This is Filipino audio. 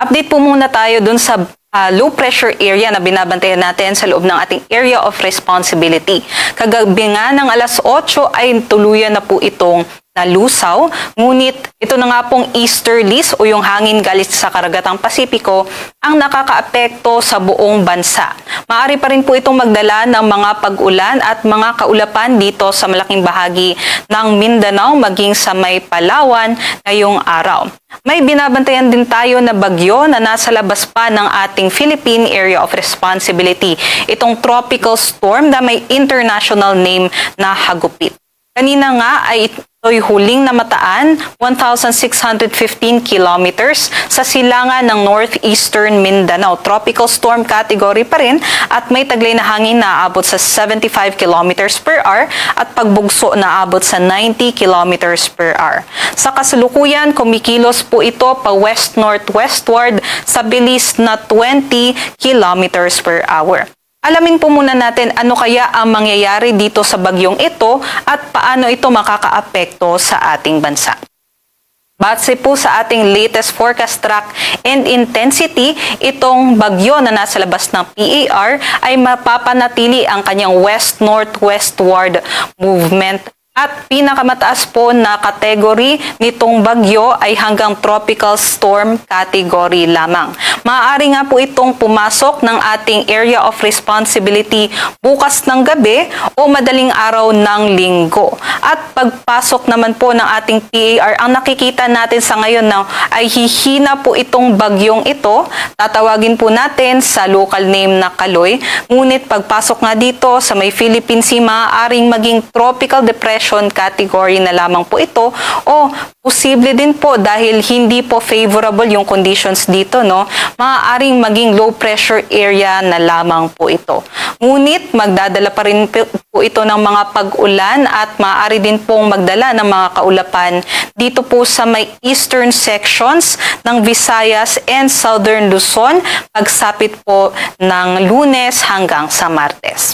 Update po muna tayo dun sa low pressure area na binabantayan natin sa loob ng ating area of responsibility. Kagabi nga ng alas 8 ay tuluyan na po itong nalusaw, ngunit ito na nga pong easterlies o yung hangin galit sa karagatang Pasipiko ang nakakaapekto sa buong bansa. Maaari pa rin po itong magdala ng mga pag-ulan at mga kaulapan dito sa malaking bahagi ng Mindanao maging sa may Palawan ngayong araw. May binabantayan din tayo na bagyo na nasa labas pa ng ating Philippine Area of Responsibility. Itong tropical storm na may international name na Hagupit. Kanina nga ay ito'y huling namataan 1,615 kilometers sa silangan ng northeastern Mindanao. Tropical storm category pa rin at may taglay na hangin na aabot sa 75 kilometers per hour at pagbugso na abot sa 90 kilometers per hour. Sa kasalukuyan, kumikilos po ito pa west-northwestward sa bilis na 20 kilometers per hour. Alamin po muna natin ano kaya ang mangyayari dito sa bagyong ito at paano ito makakaapekto sa ating bansa. Base po sa ating latest forecast track and intensity, itong bagyo na nasa labas ng PAR ay mapapanatili ang kanyang west-northwestward movement. At pinakamataas po na kategory nitong bagyo ay hanggang tropical storm category lamang. Maaari nga po itong pumasok ng ating area of responsibility bukas ng gabi o madaling araw ng linggo. At pagpasok naman po ng ating PAR, ang nakikita natin sa ngayon na ay hihina po itong bagyong ito. Tatawagin po natin sa local name na Kaloy. Ngunit pagpasok nga dito sa may Philippine Sea, maaaring maging tropical depression category na lamang po ito o posible din po dahil hindi po favorable yung conditions dito, no? Maaaring maging low pressure area na lamang po ito. Ngunit magdadala pa rin po ito ng mga pag-ulan at maaari din pong magdala ng mga kaulapan dito po sa may eastern sections ng Visayas and Southern Luzon pagsapit po ng Lunes hanggang sa Martes.